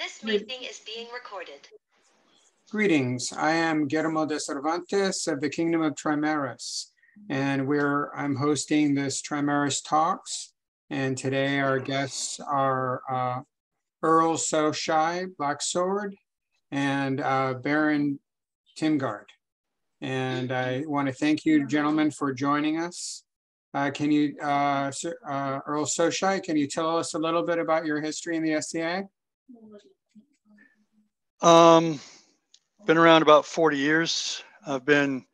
This meeting is being recorded. Greetings, I am Guillermo de Cervantes of the Kingdom of Trimaris, and I'm hosting this Trimaris Talks. And today our guests are Earl Seosaidh, Blacksword, and Baron Gard. And I want to thank you, gentlemen, for joining us. Earl Seosaidh, can you tell us a little bit about your history in the SCA? Been around about 40 years. I've been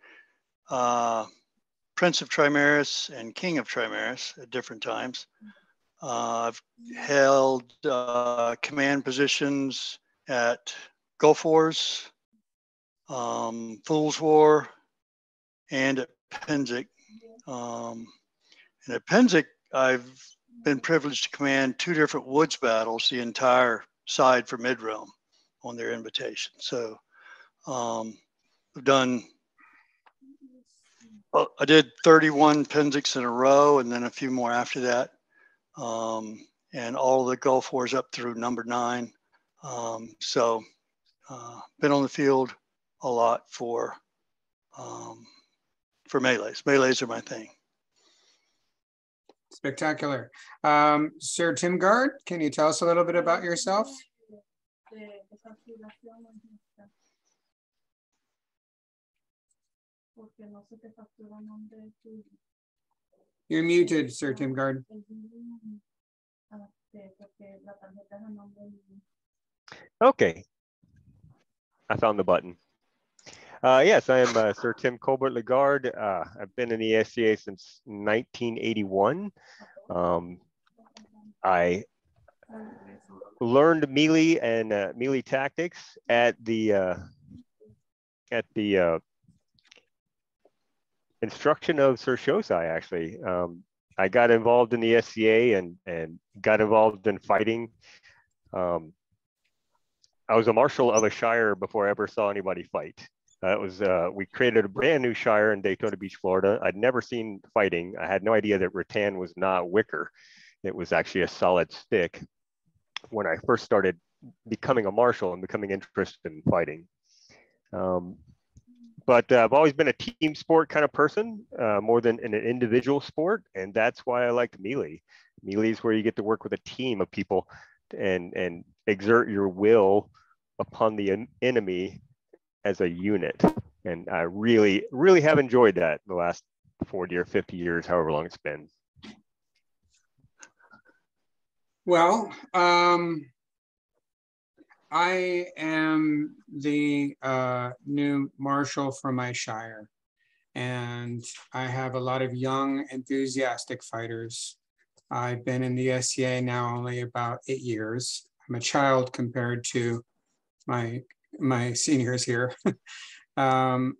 Prince of Trimaris and King of Trimaris at different times. I've held command positions at Gulf Wars, Fool's War, and at Pennsic. And at Pennsic, I've been privileged to command 2 different woods battles, the entire side for Mid-Realm on their invitation. So I've done, I did 31 Pennsics in a row and then a few more after that. And all of the Gulf Wars up through number 9. So been on the field a lot for melees. Melees are my thing. Spectacular. Sir Gard, can you tell us a little bit about yourself? You're muted, Sir Gard. Okay. I found the button. Yes, I am Sir Tim Colbert-Legard. I've been in the SCA since 1981. I learned melee and melee tactics at the instruction of Sir Seosaidh, actually. I got involved in the SCA and got involved in fighting. I was a marshal of a shire before I ever saw anybody fight. We created a brand new shire in Daytona Beach, Florida. I'd never seen fighting. I had no idea that rattan was not wicker. It was actually a solid stick when I first started becoming a marshal and becoming interested in fighting. But I've always been a team sport kind of person, more than an individual sport. And that's why I liked melee. Melee is where you get to work with a team of people and exert your will upon the enemy as a unit. And I really, really have enjoyed that the last 40 or 50 years, however long it's been. Well, I am the new marshal for my shire, and I have a lot of young, enthusiastic fighters. I've been in the SCA now only about 8 years. I'm a child compared to my seniors here. I'd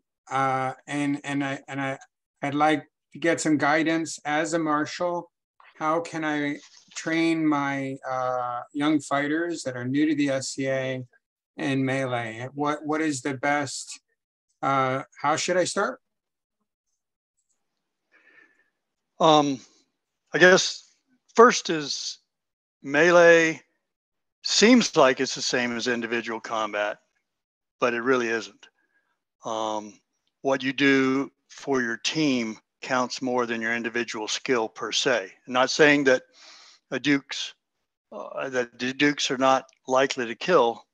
like to get some guidance as a marshal. How can I train my young fighters that are new to the SCA in melee? What is the best? How should I start? I guess first is melee seems like it's the same as individual combat, but it really isn't. What you do for your team counts more than your individual skill per se. I'm not saying that the Dukes are not likely to kill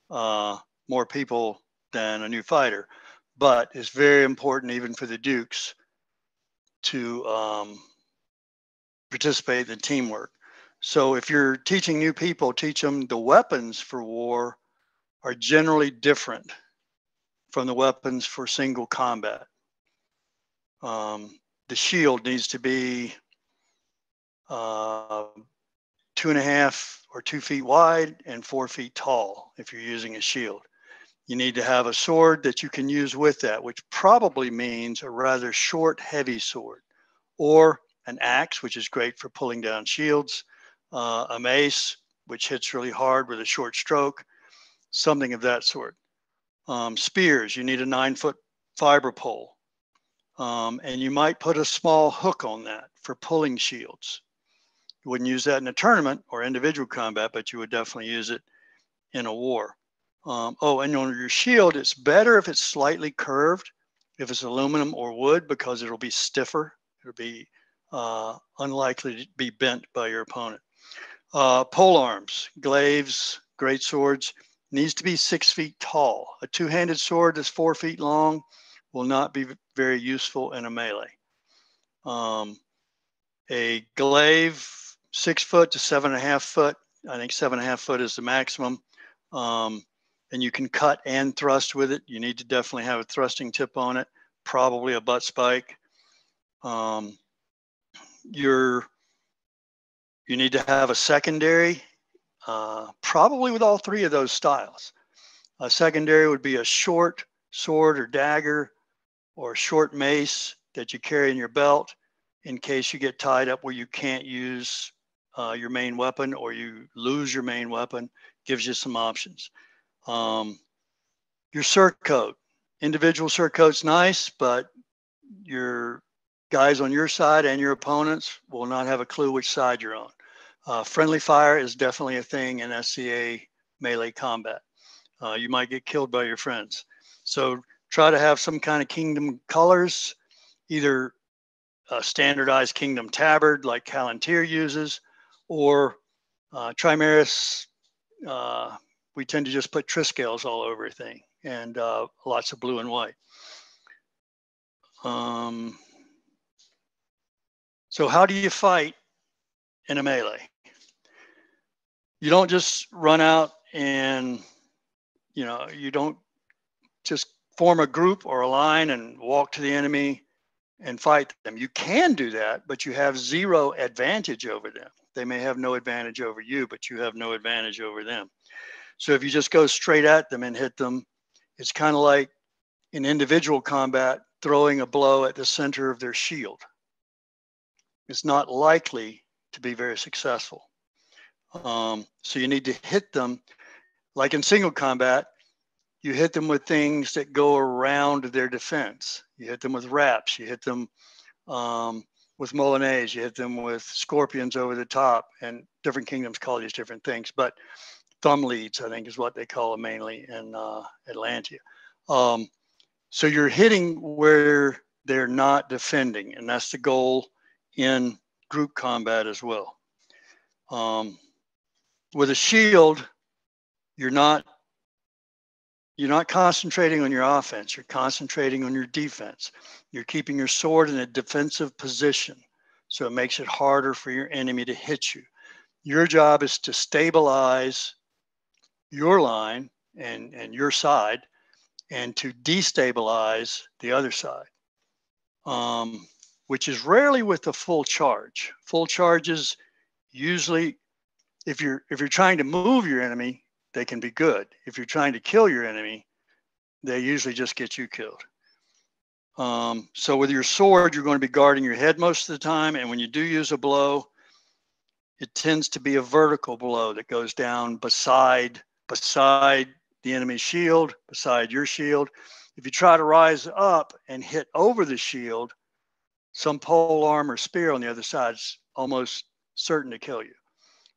more people than a new fighter, but it's very important even for the Dukes to participate in teamwork. So if you're teaching new people, teach them the weapons for war are generally different from the weapons for single combat. The shield needs to be 2.5 or 2 feet wide and 4 feet tall if you're using a shield. You need to have a sword that you can use with that, which probably means a rather short, heavy sword, or an axe, which is great for pulling down shields, a mace, which hits really hard with a short stroke, something of that sort. Spears, you need a 9-foot fiber pole. And you might put a small hook on that for pulling shields. You wouldn't use that in a tournament or individual combat, but you would definitely use it in a war. Oh, and on your shield, it's better if it's slightly curved, if it's aluminum or wood, because it'll be stiffer. It'll be unlikely to be bent by your opponent. Pole arms, glaives, great swords, needs to be 6 feet tall. A two-handed sword that's 4 feet long will not be very useful in a melee. A glaive, 6 foot to 7.5 foot. I think 7.5 foot is the maximum. And you can cut and thrust with it. You need to definitely have a thrusting tip on it, probably a butt spike. You need to have a secondary, probably with all three of those styles. A secondary would be a short sword or dagger or a short mace that you carry in your belt in case you get tied up where you can't use your main weapon or you lose your main weapon. Gives you some options. Your surcoat, individual surcoat's nice, but your guys on your side and your opponents will not have a clue which side you're on. Friendly fire is definitely a thing in SCA melee combat. You might get killed by your friends. So try to have some kind of kingdom colors, either a standardized kingdom tabard like Palantir uses, or Trimaris, we tend to just put Triscales all over everything, and lots of blue and white. So how do you fight in a melee? You don't just run out and, you don't just form a group or a line and walk to the enemy and fight them. You can do that, but you have zero advantage over them. They may have no advantage over you, but you have no advantage over them. So if you just go straight at them and hit them, it's kind of like in individual combat, throwing a blow at the center of their shield. It's not likely to be very successful. So you need to hit them, like in single combat, you hit them with things that go around their defense. You hit them with wraps, you hit them with Molinees, you hit them with scorpions over the top, and different kingdoms call these different things, but thumb leads, I think, is what they call them mainly in Atlantia. So you're hitting where they're not defending, and that's the goal in group combat as well. With a shield, you're not concentrating on your offense. You're concentrating on your defense. You're keeping your sword in a defensive position, so it makes it harder for your enemy to hit you. Your job is to stabilize your line and your side, and to destabilize the other side, which is rarely with a full charge. Full charges usually, if you're trying to move your enemy, they can be good. If you're trying to kill your enemy, they usually just get you killed. So with your sword, you're going to be guarding your head most of the time, and when you do use a blow, it tends to be a vertical blow that goes down beside the enemy's shield, beside your shield. If you try to rise up and hit over the shield, some pole arm or spear on the other side is almost certain to kill you.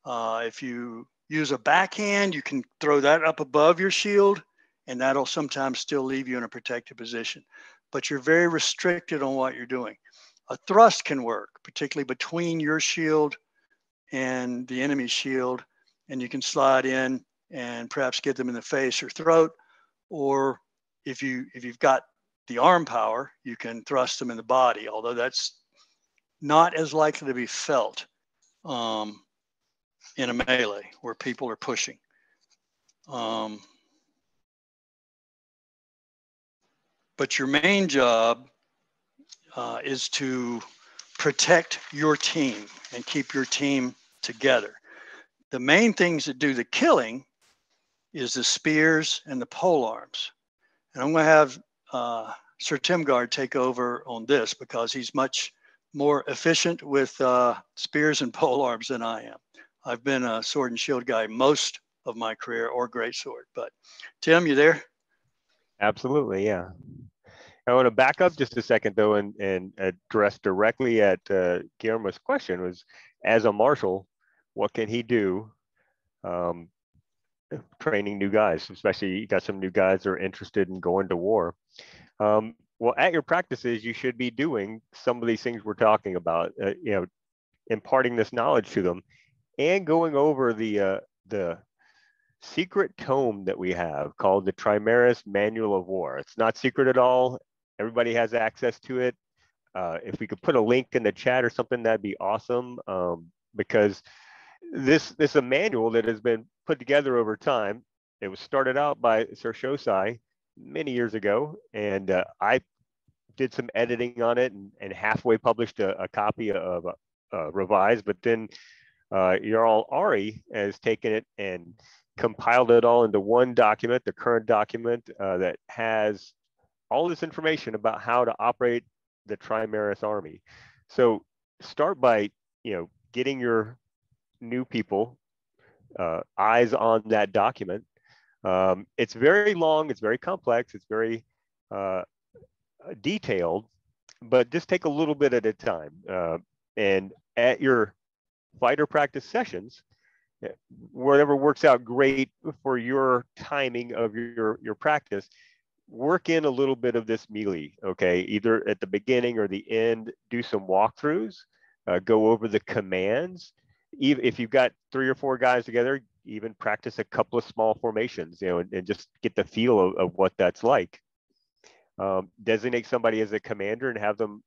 If you use a backhand, you can throw that up above your shield, and that'll sometimes still leave you in a protected position. But you're very restricted on what you're doing. A thrust can work, particularly between your shield and the enemy's shield, and you can slide in and perhaps get them in the face or throat, or if you've got the arm power, you can thrust them in the body, although that's not as likely to be felt in a melee where people are pushing. But your main job is to protect your team and keep your team together. The main things that do the killing is the spears and the pole arms. And I'm going to have Sir Tim Gard take over on this because he's much more efficient with spears and pole arms than I am. I've been a sword and shield guy most of my career, or greatsword. But Tim, you there? Absolutely, yeah. I want to back up just a second though and address directly at Guillermo's question was, as a marshal, what can he do training new guys, especially you got some new guys that are interested in going to war. Well, at your practices, you should be doing some of these things we're talking about, imparting this knowledge to them and going over the secret tome that we have called the Trimaris Manual of War. It's not secret at all. Everybody has access to it. If we could put a link in the chat or something, that'd be awesome, because this is a manual that has been put together over time. It was started out by Sir Seosaidh many years ago, and I did some editing on it and halfway published a copy of revised, but then Earl has taken it and compiled it all into one document, the current document that has all this information about how to operate the Trimaris army. So start by, getting your new people eyes on that document. It's very long, it's very complex, it's very detailed, but just take a little bit at a time. And at your fighter practice sessions, whatever works out great for your timing of your practice, work in a little bit of this melee, okay? Either at the beginning or the end, do some walkthroughs, go over the commands. Even if you've got 3 or 4 guys together, even practice a couple of small formations, and just get the feel of what that's like. Designate somebody as a commander and have them,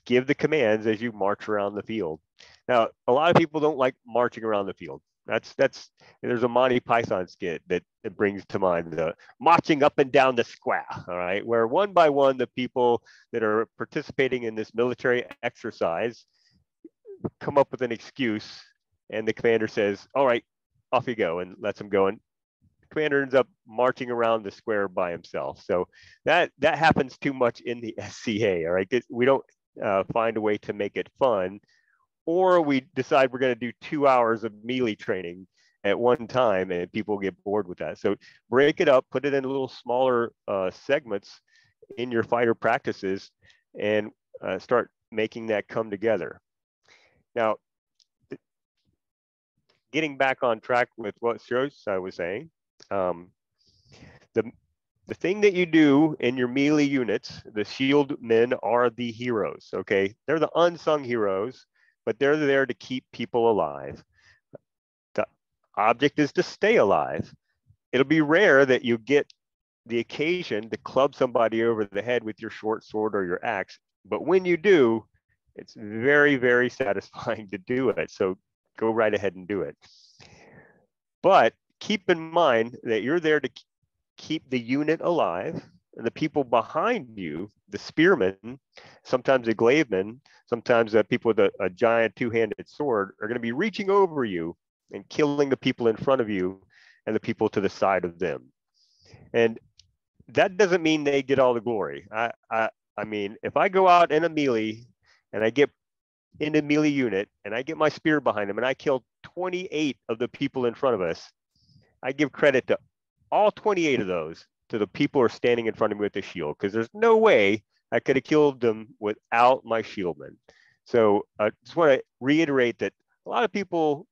give the commands as you march around the field. Now, a lot of people don't like marching around the field. There's a Monty Python skit that it brings to mind, the marching up and down the square, all right, where one by one, the people that are participating in this military exercise come up with an excuse, and the commander says, all right, off you go, and lets them go. And the commander ends up marching around the square by himself. So that happens too much in the SCA, all right? We don't find a way to make it fun, or we decide we're going to do 2 hours of melee training at one time, and people get bored with that. So break it up, put it in little smaller segments in your fighter practices, and start making that come together. Now, getting back on track with what Seosaidh was saying, the thing that you do in your melee units, the shield men are the heroes, okay? They're the unsung heroes, but they're there to keep people alive. The object is to stay alive. It'll be rare that you get the occasion to club somebody over the head with your short sword or your axe, but when you do, it's very, very satisfying to do it. So go right ahead and do it. But keep in mind that you're there to keep the unit alive, and the people behind you, the spearmen, sometimes the glavemen, sometimes people with a giant 2-handed sword, are going to be reaching over you and killing the people in front of you and the people to the side of them. And that doesn't mean they get all the glory. I mean, if I go out in a melee and I get in a melee unit and I get my spear behind them and I kill 28 of the people in front of us, I give credit to all 28 of those to the people who are standing in front of me with the shield, because there's no way I could have killed them without my shieldmen. So I just want to reiterate that a lot of people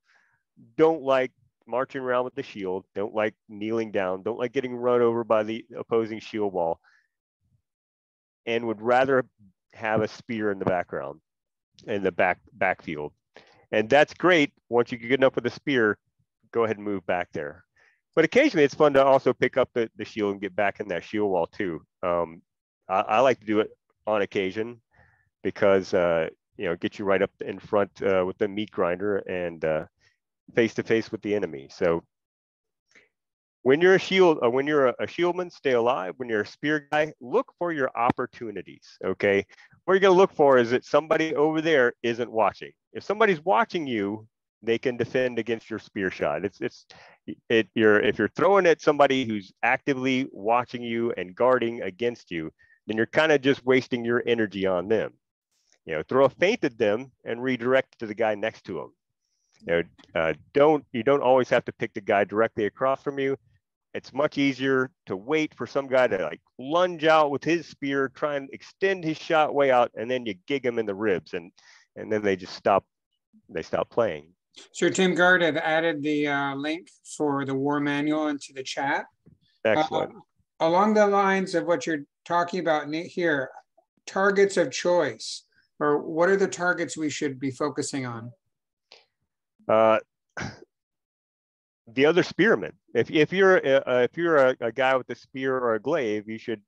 don't like marching around with the shield, don't like kneeling down, don't like getting run over by the opposing shield wall, and would rather have a spear in the background, in the backfield. And that's great. Once you get enough with a spear, go ahead and move back there. But occasionally it's fun to also pick up the shield and get back in that shield wall too. I like to do it on occasion because, get you right up in front with the meat grinder and face to face with the enemy. So when you're a shieldman, stay alive. When you're a spear guy, look for your opportunities, okay? What you're gonna look for is that somebody over there isn't watching. If somebody's watching you, they can defend against your spear shot. If you're throwing at somebody who's actively watching you and guarding against you, then you're kind of just wasting your energy on them. Throw a feint at them and redirect to the guy next to them. You don't always have to pick the guy directly across from you. It's much easier to wait for some guy to like lunge out with his spear, try and extend his shot way out, and then you gig him in the ribs, and then they just stop playing. So Tim Gard have added the link for the war manual into the chat. Excellent. Along the lines of what you're talking about here, targets of choice, or what are the targets we should be focusing on? The other spearmen. If you're a guy with a spear or a glaive, you should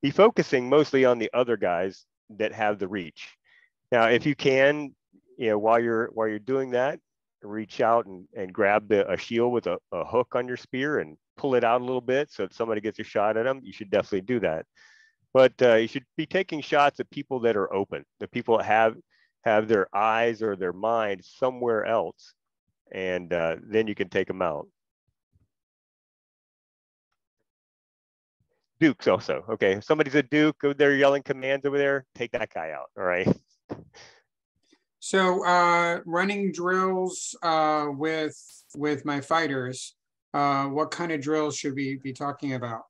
be focusing mostly on the other guys that have the reach. Now, if you can, while you're doing that, reach out and grab a shield with a hook on your spear and pull it out a little bit so that somebody gets a shot at them. You should definitely do that. But you should be taking shots at people that are open, the people that have their eyes or their mind somewhere else, and then you can take them out. Dukes also. Okay, if somebody's a duke, they're yelling commands over there, take that guy out. All right. So running drills with my fighters, what kind of drills should we be talking about?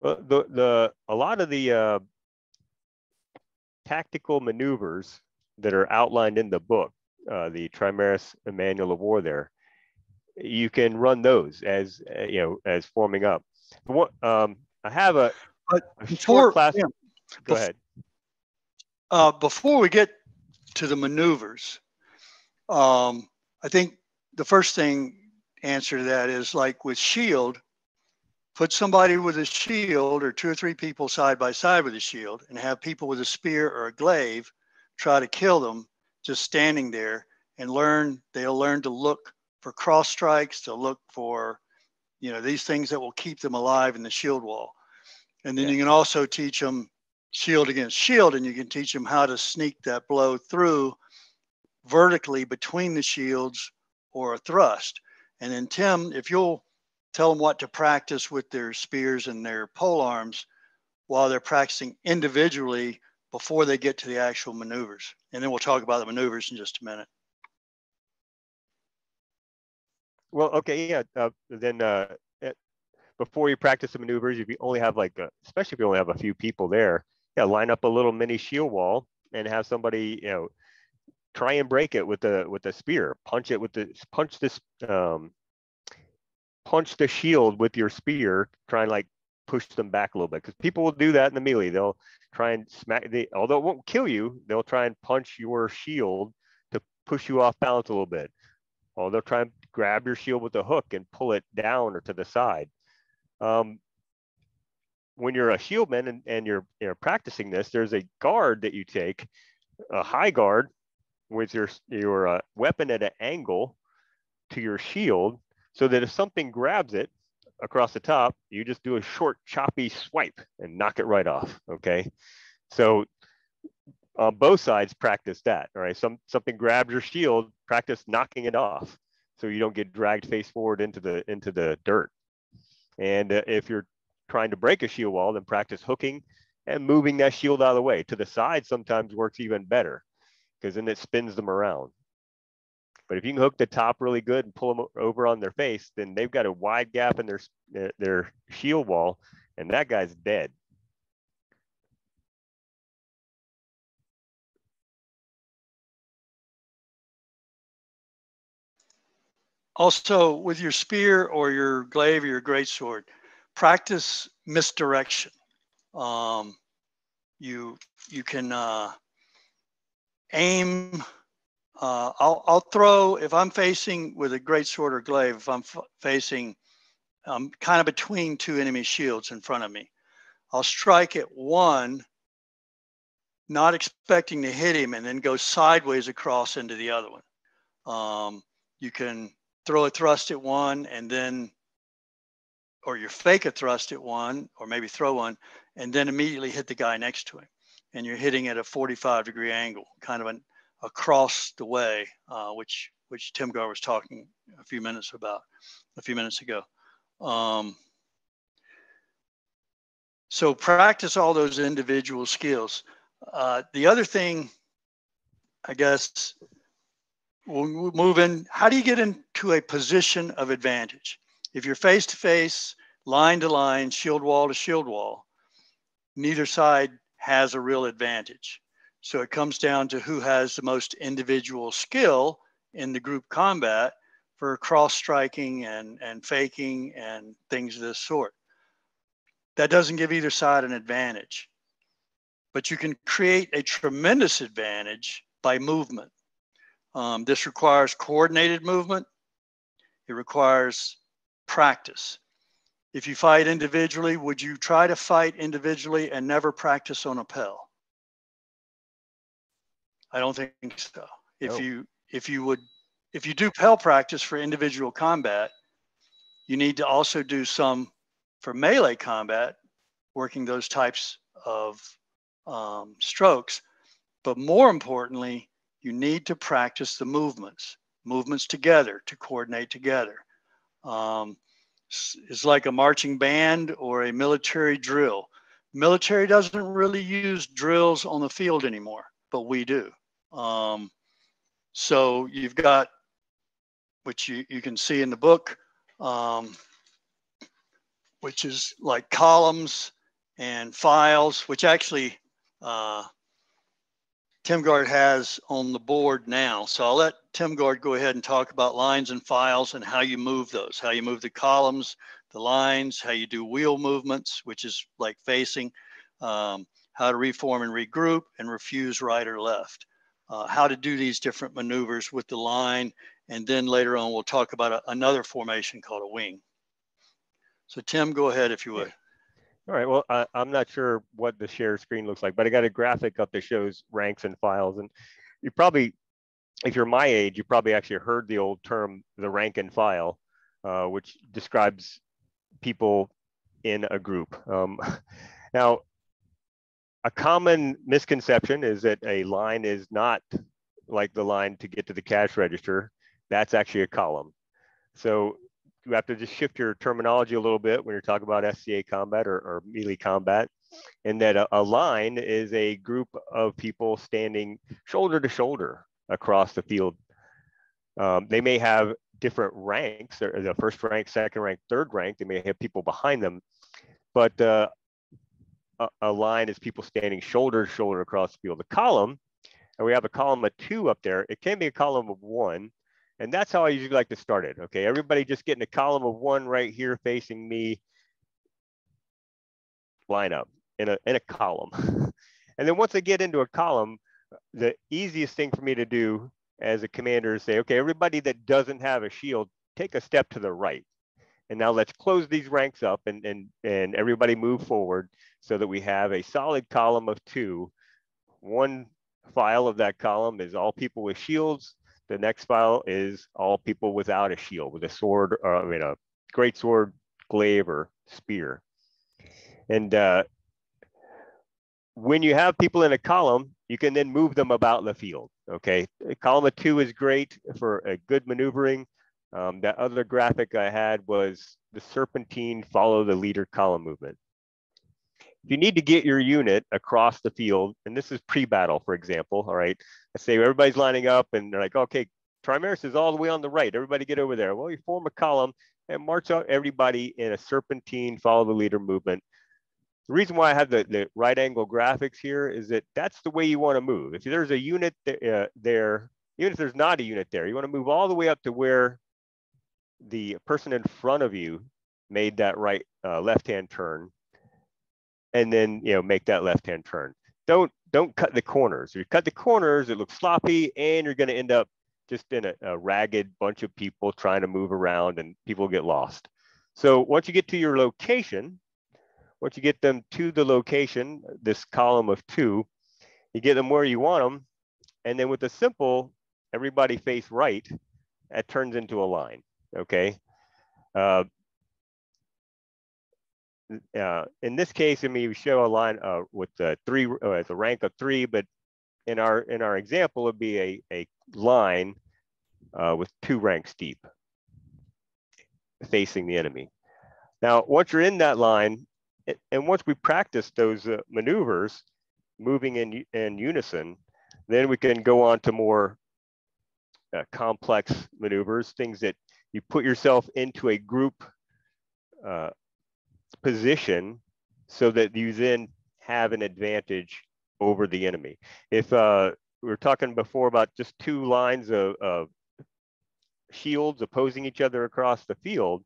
Well, a lot of the tactical maneuvers that are outlined in the book, the Trimaris Manual of War, there, you can run those as as forming up. I have a short class. Yeah. Go ahead. Before we get to the maneuvers, I think the first answer to that is, like with shield, put somebody with a shield or 2 or 3 people side by side with a shield, and have people with a spear or a glaive try to kill them just standing there, and they'll learn to look for cross strikes, to look for, these things that will keep them alive in the shield wall. And then you can also teach them shield against shield, and you can teach them how to sneak that blow through vertically between the shields or a thrust. And then Tim, if you'll tell them what to practice with their spears and their pole arms while they're practicing individually before they get to the actual maneuvers. And then we'll talk about the maneuvers in just a minute. Well, okay, yeah. Then before you practice the maneuvers, if you only have especially if you only have a few people there, line up a little mini shield wall and have somebody, try and break it with the spear. Punch the shield with your spear. Try and push them back a little bit, because people will do that in the melee. They'll try and although it won't kill you, they'll try and punch your shield to push you off balance a little bit. Or they'll try and grab your shield with a hook and pull it down or to the side. When you're a shieldman and you're practicing this, there's a guard that you take, a high guard, with your weapon at an angle to your shield, so that if something grabs it across the top, you just do a short choppy swipe and knock it right off. Okay, so on both sides, practice that. All right, something grabs your shield, practice knocking it off so you don't get dragged face forward into the dirt. And if you're trying to break a shield wall, then practice hooking and moving that shield out of the way. To the side sometimes works even better, because then it spins them around. But if you can hook the top really good and pull them over on their face, then they've got a wide gap in their shield wall, and that guy's dead. Also, with your spear or your glaive or your greatsword, practice misdirection. You can aim. I'll throw, if I'm facing with a greatsword or glaive, if I'm facing kind of between 2 enemy shields in front of me, I'll strike at one, not expecting to hit him, and then go sideways across into the other one. You can throw a thrust at one, and then, or you fake a thrust at one, or maybe throw one, and then immediately hit the guy next to him. And you're hitting at a 45-degree angle, kind of across the way, which Tim Gard was talking a few minutes ago. So practice all those individual skills. The other thing, I guess, we'll move in. How do you get into a position of advantage? If you're face to face, line to line, shield wall to shield wall, neither side has a real advantage. So it comes down to who has the most individual skill in the group combat for cross-striking and faking and things of this sort. That doesn't give either side an advantage, but you can create a tremendous advantage by movement. This requires coordinated movement. It requires practice. If you fight individually, would you try to fight individually and never practice on a Pell? I don't think so. If you do Pell practice for individual combat, you need to also do some for melee combat, working those types of strokes. But more importantly, you need to practice the movements together, to coordinate together. It's like a marching band or a military drill. Military doesn't really use drills on the field anymore, but we do. So you've got, which you can see in the book, which is like columns and files, which actually Tim Gard has on the board now. So I'll let Tim Gard go ahead and talk about lines and files and how you move those, how you move the columns, the lines, how you do wheel movements, which is like facing, how to reform and regroup and refuse right or left, how to do these different maneuvers with the line. And then later on, we'll talk about another formation called a wing. So Tim, go ahead if you would. All right, well, I'm not sure what the share screen looks like, but I got a graphic up that shows ranks and files. And you probably, if you're my age, you probably actually heard the old term, the rank and file, which describes people in a group. Now, a common misconception is that a line is not like the line to get to the cash register. That's actually a column. So you have to just shift your terminology a little bit when you're talking about SCA combat or melee combat, and that a line is a group of people standing shoulder to shoulder across the field. They may have different ranks, the first rank, second rank, third rank. They may have people behind them, but a line is people standing shoulder to shoulder across the field. The column, and we have a column of 2 up there. It can be a column of 1. And that's how I usually like to start it. Okay, everybody just getting a column of 1 right here facing me. Line up in a column. And then once I get into a column, the easiest thing for me to do as a commander is say, okay, everybody that doesn't have a shield, take a step to the right. And now let's close these ranks up and everybody move forward so that we have a solid column of 2. One file of that column is all people with shields. The next file is all people without a shield, with a sword, a great sword, glaive, or spear. And when you have people in a column, you can then move them about the field. Okay, a column of 2 is great for a good maneuvering. That other graphic I had was the serpentine follow the leader column movement. If you need to get your unit across the field, and this is pre-battle, for example, all right, let's say everybody's lining up and they're like, okay, Trimaris is all the way on the right. Everybody get over there. Well, you form a column and march out everybody in a serpentine follow the leader movement. The reason why I have the right angle graphics here is that that's the way you want to move. If there's a unit there, even if there's not a unit there, you want to move all the way up to where the person in front of you made that right left-hand turn, and then make that left-hand turn. Don't cut the corners. If you cut the corners, it looks sloppy, and you're going to end up just in a ragged bunch of people trying to move around, and people get lost. So once you get to your location, once you get them to the location, this column of 2, you get them where you want them, and then with the simple everybody face right, that turns into a line. Okay. In this case, I mean, we show a line with 3 as a rank of 3, but in our example, it'd be a line with 2 ranks deep facing the enemy. Now, once you're in that line, and once we practice those maneuvers, moving in unison, then we can go on to more complex maneuvers, things that you put yourself into a group position so that you then have an advantage over the enemy. If we were talking before about just 2 lines of shields opposing each other across the field,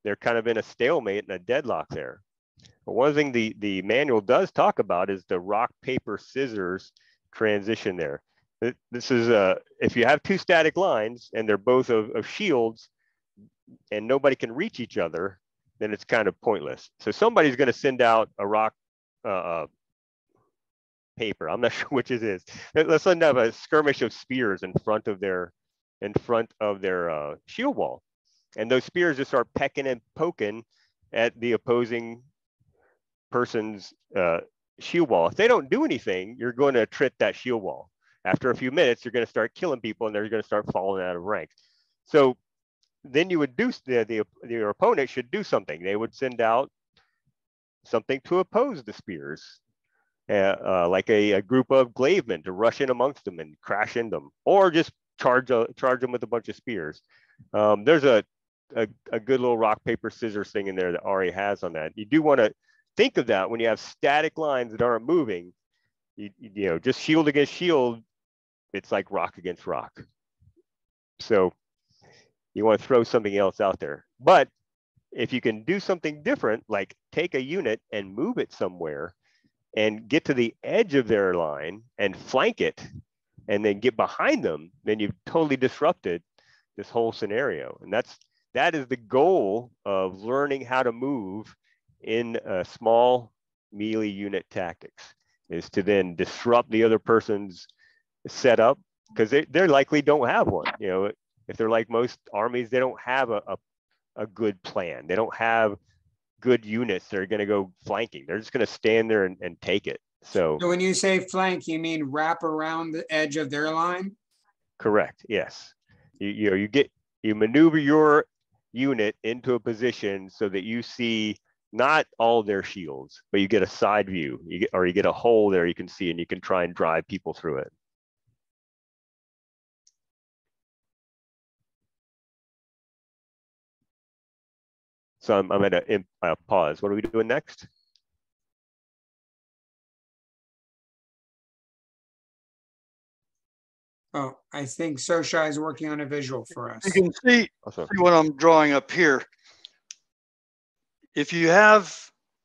they're kind of in a stalemate and a deadlock there. But one thing the manual does talk about is the rock, paper, scissors transition there. This is if you have two static lines and they're both of shields and nobody can reach each other, then it's kind of pointless. So somebody's going to send out a rock, paper. I'm not sure which it is. Let's send out a skirmish of spears in front of their shield wall, and those spears just start pecking and poking at the opposing person's shield wall. If they don't do anything, you're going to trip that shield wall. After a few minutes, you're going to start killing people, and they're going to start falling out of rank. So then you would do your opponent should do something. They would send out something to oppose the spears, like a group of glavemen to rush in amongst them and crash into them, or just charge them with a bunch of spears. There's a good little rock, paper, scissors thing in there that Ari has on that. You do want to think of that when you have static lines that aren't moving. You know, just shield against shield, it's like rock against rock. So you want to throw something else out there. But if you can do something different, like take a unit and move it somewhere and get to the edge of their line and flank it and then get behind them, then you've totally disrupted this whole scenario. And that is the goal of learning how to move in small melee unit tactics, is to then disrupt the other person's setup, because they likely don't have one. You know, if they're like most armies, they don't have a good plan. They don't have good units that are going to go flanking. They're just going to stand there and take it. So when you say flank, you mean wrap around the edge of their line? Correct. Yes. You maneuver your unit into a position so that you see not all their shields, but you get a side view. You get a hole there you can see, and you can try and drive people through it. So I'm at a pause. What are we doing next? Oh, I think Seosaidh is working on a visual for us. You can see what I'm drawing up here. If you have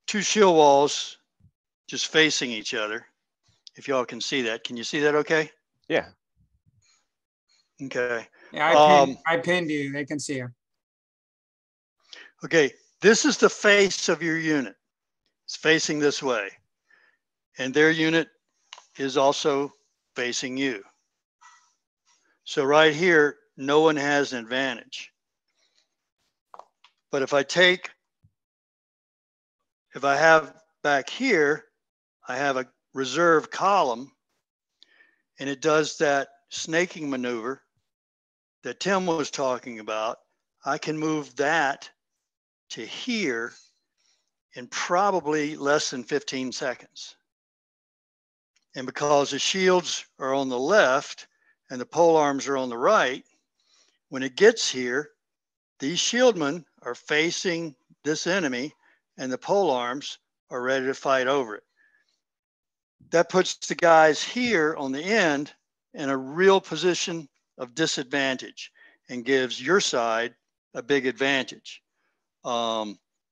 two shield walls just facing each other, if y'all can see that, can you see that okay? Yeah. Okay. Yeah, I pinned you. They can see you. Okay, this is the face of your unit. It's facing this way. And their unit is also facing you. So right here, no one has an advantage. But if I have back here, I have a reserve column, and it does that snaking maneuver that Tim was talking about. I can move that to here in probably less than 15 seconds. And because the shields are on the left and the pole arms are on the right, when it gets here, these shieldmen are facing this enemy and the pole arms are ready to fight over it. That puts the guys here on the end in a real position of disadvantage and gives your side a big advantage.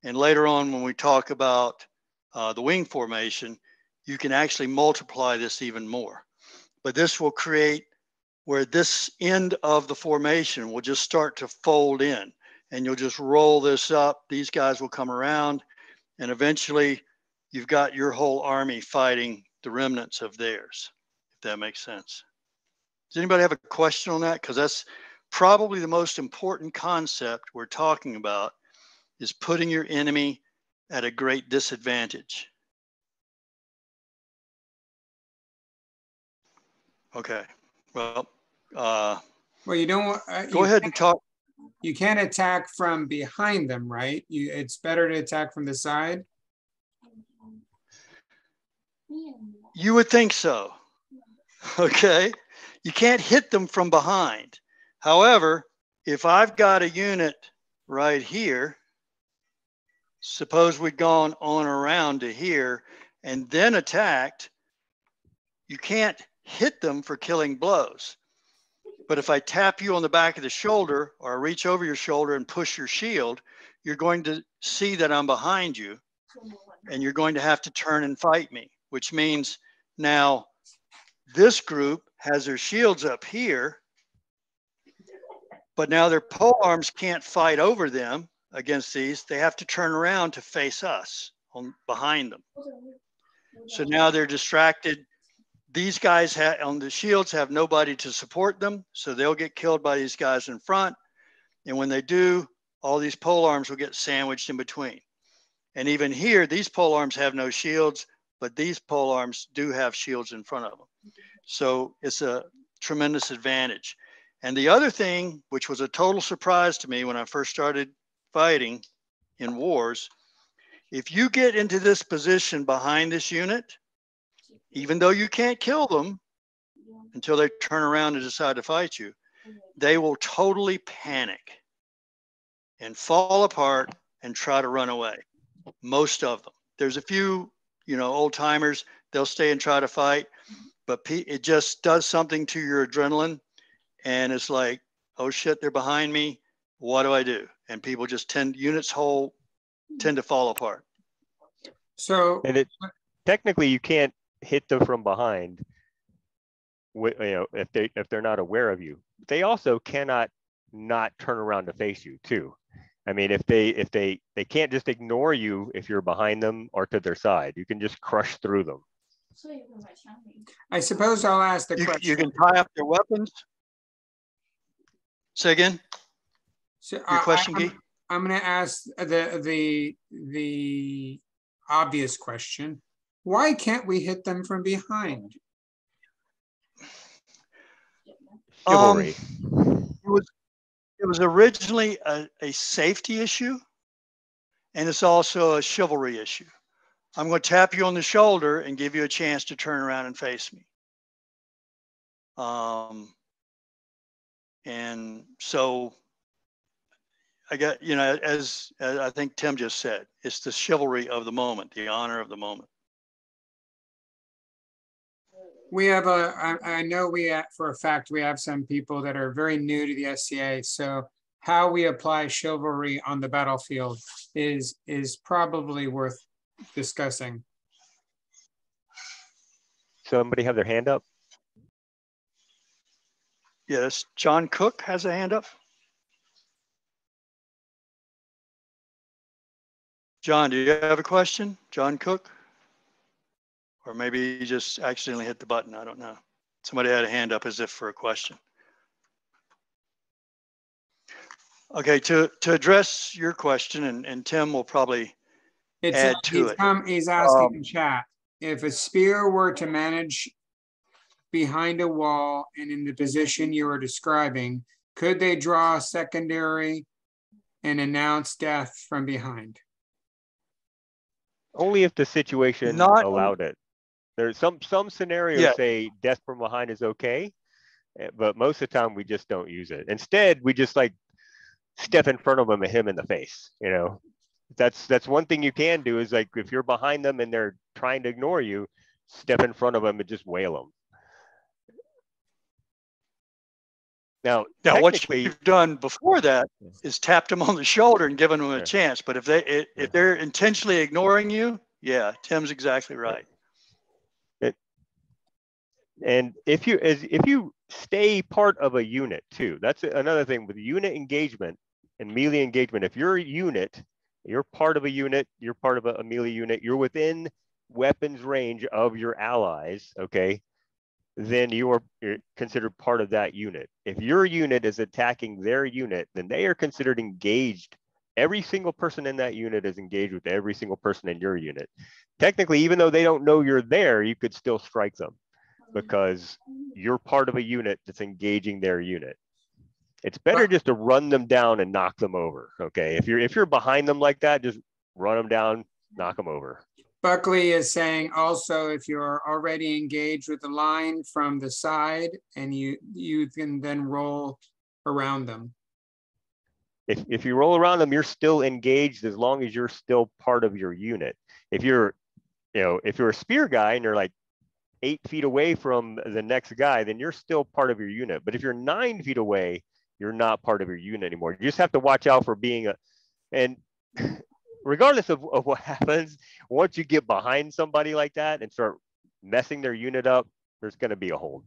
And later on, when we talk about the wing formation, you can actually multiply this even more. But this will create where this end of the formation will just start to fold in, and you'll just roll this up. These guys will come around, and eventually you've got your whole army fighting the remnants of theirs, if that makes sense. Does anybody have a question on that? Because that's probably the most important concept we're talking about, is putting your enemy at a great disadvantage. Okay, well, you don't go ahead and talk. You can't attack from behind them, right? It's better to attack from the side. You would think so. Okay, you can't hit them from behind. However, if I've got a unit right here, suppose we'd gone on around to here and then attacked, you can't hit them for killing blows. But if I tap you on the back of the shoulder or I reach over your shoulder and push your shield, you're going to see that I'm behind you and you're going to have to turn and fight me, which means now this group has their shields up here, but now their pole arms can't fight over them against these. They have to turn around to face us on behind them. So now they're distracted. These guys on the shields have nobody to support them, so they'll get killed by these guys in front. And when they do, all these pole arms will get sandwiched in between. And even here, these pole arms have no shields, but these pole arms do have shields in front of them. So it's a tremendous advantage. And the other thing, which was a total surprise to me when I first started fighting in wars, if you get into this position behind this unit, even though you can't kill them until they turn around and decide to fight you, they will totally panic and fall apart and try to run away. Most of them. There's a few, old timers, they'll stay and try to fight, but it just does something to your adrenaline. And it's like, oh shit, they're behind me. What do I do? And people just units tend to fall apart. So, and technically you can't hit them from behind, if they're not aware of you. They also cannot not turn around to face you too. I mean, if they can't just ignore you if you're behind them or to their side. You can just crush through them. I suppose I'll ask the question. You can tie up their weapons. Say again. So your question, Guy? I'm going to ask the obvious question. Why can't we hit them from behind? Chivalry. It was originally a safety issue, and it's also a chivalry issue. I'm going to tap you on the shoulder and give you a chance to turn around and face me. And so I got, as I think Tim just said, it's the chivalry of the moment, the honor of the moment. We have I know for a fact we have some people that are very new to the SCA. So how we apply chivalry on the battlefield is probably worth discussing. Somebody have their hand up? Yes, John Cook has a hand up. John, do you have a question? John Cook? Or maybe he just accidentally hit the button. I don't know. Somebody had a hand up as if for a question. Okay, to address your question, and Tim will probably add to it. He's asking in chat, if a spear were to manage behind a wall and in the position you are describing, could they draw a secondary and announce death from behind? Only if the situation allowed it. There's some scenarios say death from behind is okay, but most of the time we just don't use it. Instead, we just like step in front of them and hit him in the face. That's one thing you can do is like if you're behind them and they're trying to ignore you, step in front of them and just wail them. Now what you've done before that is tapped them on the shoulder and given them a chance. But if they're intentionally ignoring you, Tim's exactly right. And if you stay part of a unit too, that's another thing with unit engagement and melee engagement. If you're a unit, you're part of a unit, you're part of a melee unit, you're within weapons range of your allies, okay, then you're considered part of that unit. If your unit is attacking their unit, then they are considered engaged. Every single person in that unit is engaged with every single person in your unit. Technically, even though they don't know you're there, you could still strike them because you're part of a unit that's engaging their unit. It's better just to run them down and knock them over. Okay, if you're behind them like that, just run them down, knock them over. Buckley is saying also if you're already engaged with the line from the side and you can then roll around them. If you roll around them, you're still engaged as long as you're still part of your unit. If you're a spear guy and you're like 8 feet away from the next guy, then you're still part of your unit. But if you're 9 feet away, you're not part of your unit anymore. You just have to watch out for being and regardless of what happens, once you get behind somebody like that and start messing their unit up, there's going to be a hold.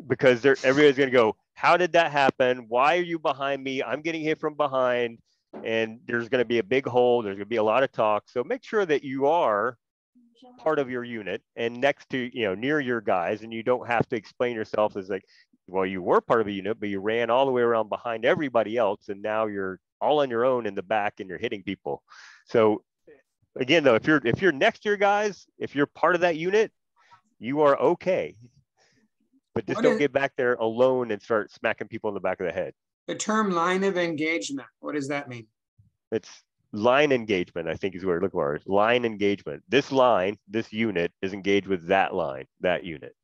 Because everybody's going to go, how did that happen? Why are you behind me? I'm getting hit from behind. And there's going to be a big hole. There's going to be a lot of talk. So make sure that you are part of your unit and next to, near your guys, and you don't have to explain yourself as like, well, you were part of a unit, but you ran all the way around behind everybody else, and now you're all on your own in the back and you're hitting people. So again, though, if you're next to your guys, if you're part of that unit, you are okay. But just don't get back there alone and start smacking people in the back of the head. The term line of engagement, what does that mean? It's line engagement, I think is what we're looking for. Line engagement. This line, this unit is engaged with that line, that unit.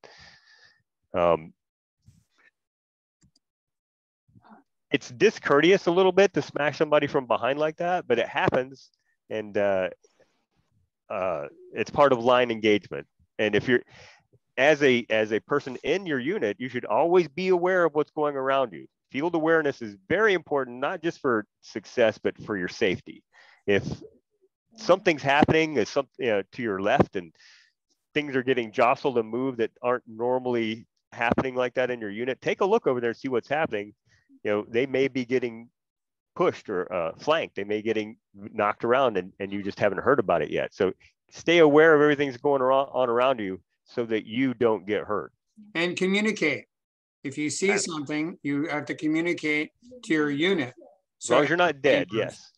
It's discourteous a little bit to smash somebody from behind like that, but it happens, and it's part of line engagement. And if you're, as a person in your unit, you should always be aware of what's going around you. Field awareness is very important, not just for success, but for your safety. If something's happening to your left and things are getting jostled and moved that aren't normally happening like that in your unit, take a look over there and see what's happening. They may be getting pushed or flanked. They may be getting knocked around and you just haven't heard about it yet. So stay aware of everything's going on around you so that you don't get hurt. And communicate. If you see something, you have to communicate to your unit. As long as you're not dead, yes.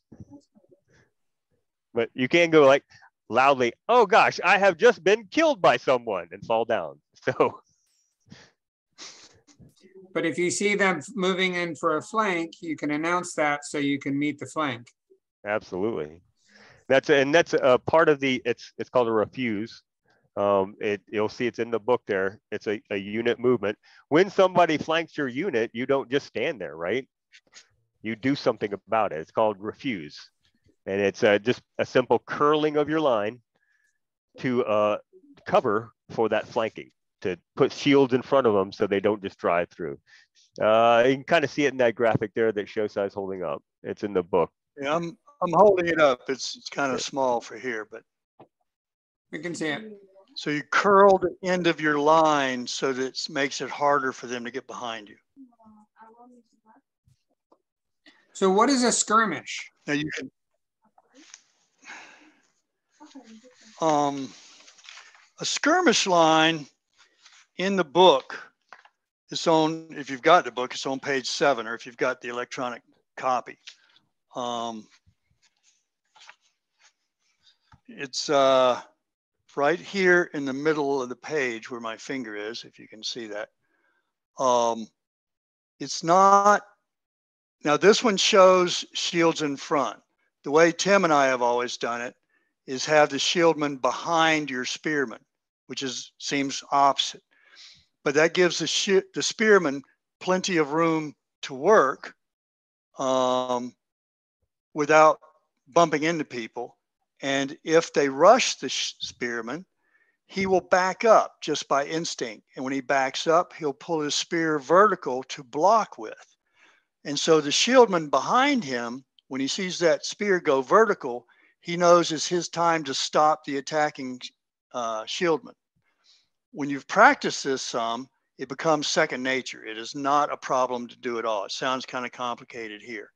But you can't go like loudly, oh gosh, I have just been killed by someone, and fall down. So. But if you see them moving in for a flank, you can announce that so you can meet the flank. Absolutely. That's a part of it's called a refuse. You'll see it's in the book there. It's a unit movement. When somebody flanks your unit, you don't just stand there, right? You do something about it. It's called refuse. And it's just a simple curling of your line to cover for that flanking, to put shields in front of them so they don't just drive through. You can kind of see it in that graphic there that Seosaidh's holding up. It's in the book. Yeah, I'm holding it up. It's kind of small for here, but we can see it. So you curl the end of your line so that it makes it harder for them to get behind you. So what is a skirmish? Now you can a skirmish line in the book is on, if you've got the book, it's on page 7, or if you've got the electronic copy. It's right here in the middle of the page where my finger is, if you can see that. It's not, now this one shows shields in front. The way Tim and I have always done it is have the shieldman behind your spearman, which seems opposite. But that gives the spearman plenty of room to work without bumping into people. And if they rush the spearman, he will back up just by instinct. And when he backs up, he'll pull his spear vertical to block with. And so the shieldman behind him, when he sees that spear go vertical, he knows it's his time to stop the attacking shieldman. When you've practiced this some, it becomes second nature. It is not a problem to do at all. It sounds kind of complicated here.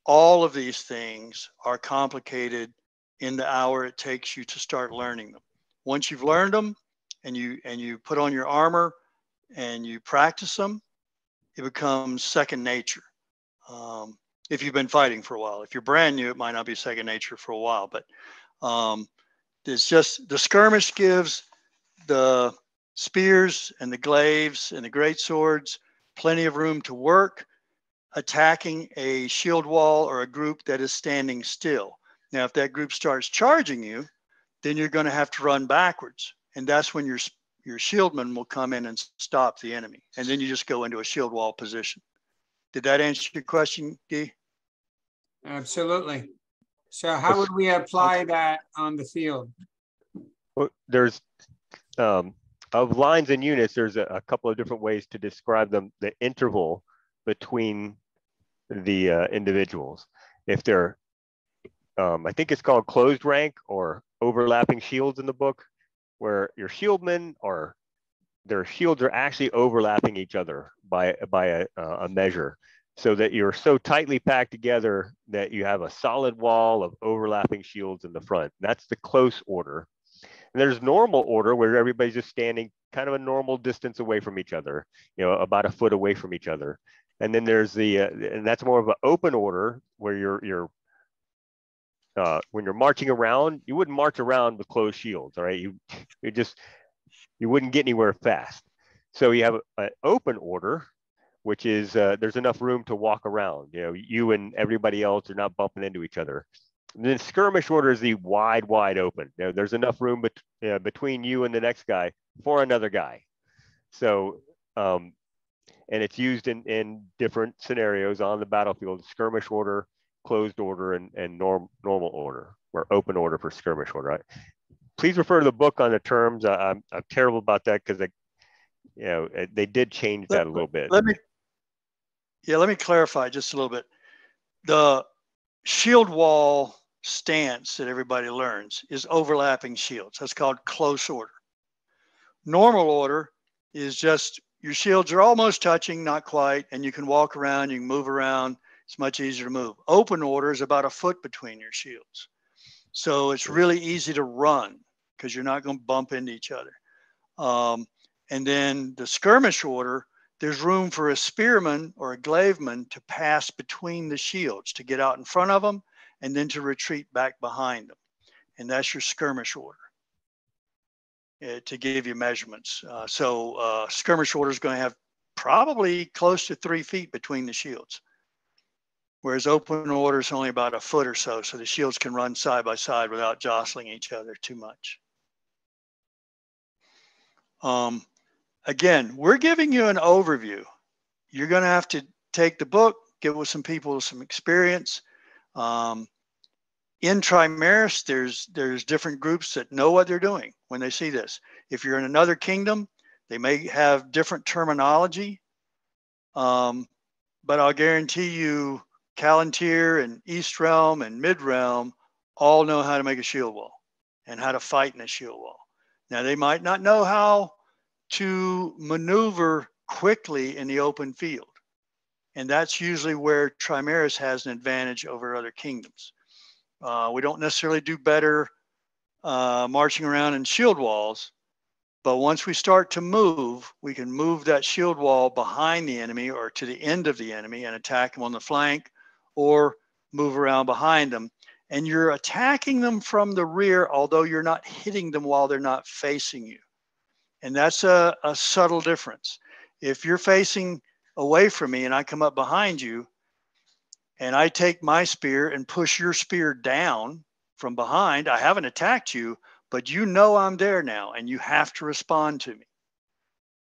All of these things are complicated in the hour it takes you to start learning them. Once you've learned them and you put on your armor and you practice them, it becomes second nature. If you've been fighting for a while. If you're brand new, it might not be second nature for a while, but it's just the skirmish gives the spears and the glaives and the great swords plenty of room to work, attacking a shield wall or a group that is standing still. Now, if that group starts charging you, then you're going to have to run backwards. And that's when your shieldman will come in and stop the enemy. And then you just go into a shield wall position. Did that answer your question, Guy? Absolutely. So how would we apply that on the field? Well, there's of lines and units, there's a couple of different ways to describe them, the interval between the individuals. If they're, I think it's called closed rank or overlapping shields in the book, where your shieldmen are, their shields are actually overlapping each other by a measure, so that you're so tightly packed together that you have a solid wall of overlapping shields in the front. That's the close order. And there's normal order where everybody's just standing kind of a normal distance away from each other, about a foot away from each other. And then there's the, and that's more of an open order where you're when you're marching around, you wouldn't march around with closed shields, all right? You wouldn't get anywhere fast. So you have an open order, which is there's enough room to walk around. You and everybody else are not bumping into each other. And then skirmish order is the wide open. There's enough room between you and the next guy for another guy. So, and it's used in different scenarios on the battlefield: skirmish order, closed order, and normal order, or open order for skirmish order. Right? Please refer to the book on the terms. I'm terrible about that because they did change that a little bit. Let me clarify just a little bit. The shield wall stance that everybody learns is overlapping shields. That's called close order. Normal order is just your shields are almost touching, not quite, and you can walk around, you can move around. It's much easier to move. Open order is about a foot between your shields. So it's really easy to run because you're not going to bump into each other. And then the skirmish order, there's room for a spearman or a glaveman to pass between the shields, to get out in front of them and then to retreat back behind them. And that's your skirmish order to give you measurements. So skirmish order is going to have probably close to 3 feet between the shields, whereas open order is only about a foot or so the shields can run side by side without jostling each other too much. Again, we're giving you an overview. You're going to have to take the book, get with some people with some experience. In Trimaris, there's different groups that know what they're doing when they see this. If you're in another kingdom, they may have different terminology, but I'll guarantee you Callantyr and East Realm and Mid Realm all know how to make a shield wall and how to fight in a shield wall. Now, they might not know how to maneuver quickly in the open field. And that's usually where Trimaris has an advantage over other kingdoms. We don't necessarily do better marching around in shield walls, but once we start to move, we can move that shield wall behind the enemy or to the end of the enemy and attack them on the flank or move around behind them. And you're attacking them from the rear, although you're not hitting them while they're not facing you. And that's a subtle difference. If you're facing away from me and I come up behind you and I take my spear and push your spear down from behind, I haven't attacked you, but you know I'm there now and you have to respond to me.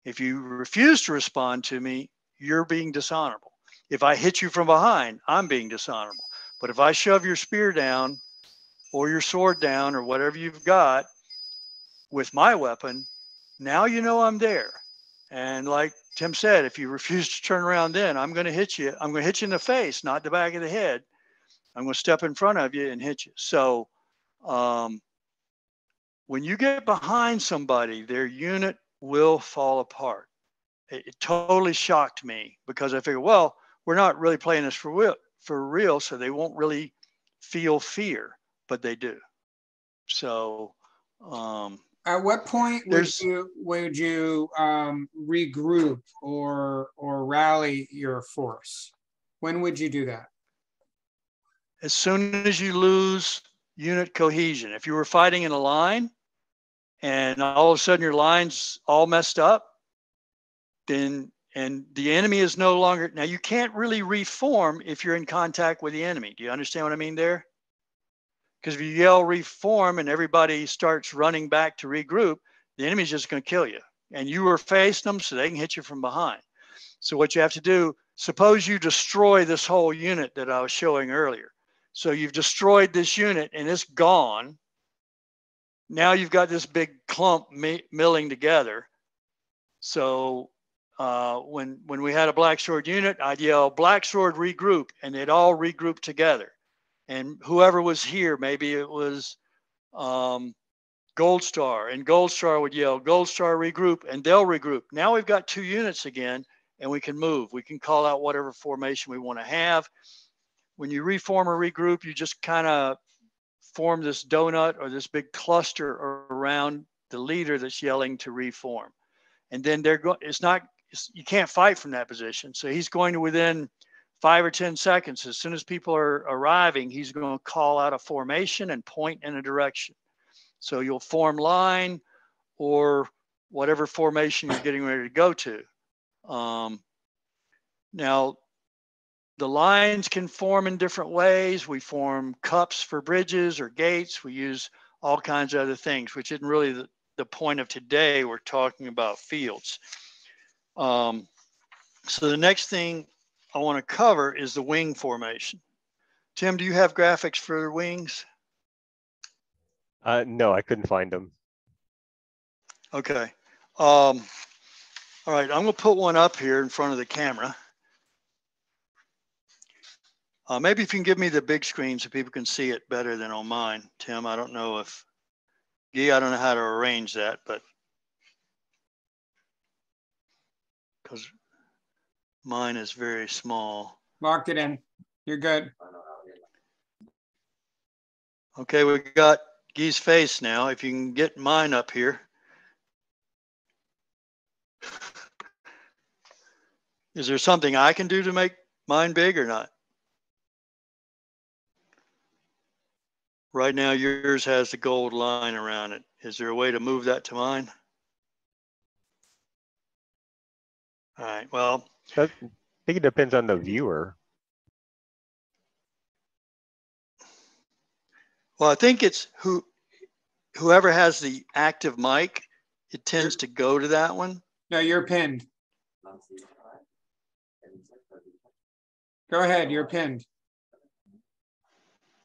If you refuse to respond to me, you're being dishonorable. If I hit you from behind, I'm being dishonorable. But if I shove your spear down or your sword down or whatever you've got with my weapon, now you know I'm there. And like Tim said, if you refuse to turn around, then I'm going to hit you. I'm going to hit you in the face, not the back of the head. I'm going to step in front of you and hit you. So when you get behind somebody, their unit will fall apart. It totally shocked me because I figured, well, we're not really playing this for real, so they won't really feel fear, but they do. So at what point would you regroup or rally your force? When would you do that? As soon as you lose unit cohesion. If you were fighting in a line and all of a sudden your line's all messed up, then and the enemy is no longer, now you can't really reform if you're in contact with the enemy. Do you understand what I mean there? Because if you yell reform and everybody starts running back to regroup, the enemy's just going to kill you. And you were facing them so they can hit you from behind. So what you have to do, suppose you destroy this whole unit that I was showing earlier. So you've destroyed this unit and it's gone. now you've got this big clump milling together. So when we had a Blacksword unit, I'd yell, Blacksword regroup, and they'd all regroup together. And whoever was here, maybe it was Gold Star, and Gold Star would yell, Gold Star regroup, and they'll regroup. Now we've got 2 units again, and we can move. We can call out whatever formation we want to have. When you reform or regroup, you just kind of form this donut or this big cluster around the leader that's yelling to reform. And then you can't fight from that position. So he's going to, within 5 or 10 seconds, as soon as people are arriving, he's going to call out a formation and point in a direction. So you'll form line or whatever formation you're getting ready to go to. Now, the lines can form in different ways. We form cups for bridges or gates. We use all kinds of other things, which isn't really the point of today. We're talking about fields. So the next thing I want to cover is the wing formation. Tim, do you have graphics for the wings? No, I couldn't find them. Okay. All right, I'm going to put one up here in front of the camera. Maybe if you can give me the big screen so people can see it better than on mine. Tim, I don't know if, I don't know how to arrange that, but because mine is very small. Locked it in. You're good. Okay, we got Guy's face now. If you can get mine up here. Is there something I can do to make mine big or not? Right now, yours has the gold line around it. Is there a way to move that to mine? All right, well. I think it depends on the viewer. Well, I think it's whoever has the active mic, it tends to go to that one. No, you're pinned. Go ahead, you're pinned.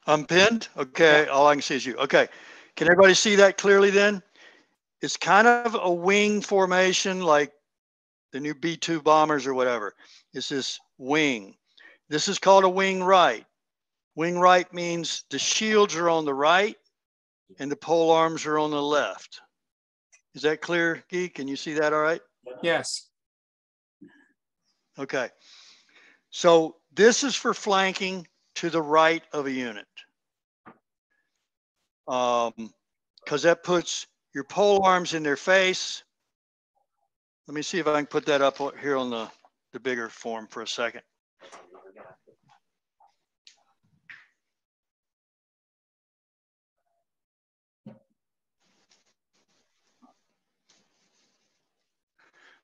I'm pinned? Okay, yeah. All I can see is you. Okay, can everybody see that clearly then? It's kind of a wing formation like the new B-2 bombers or whatever. It's this wing. This is called a wing right. Wing right means the shields are on the right and the pole arms are on the left. Is that clear, Guy? Can you see that all right? Yes. Okay. So this is for flanking to the right of a unit. Because that puts your pole arms in their face. Let me see if I can put that up here on the bigger form for a second.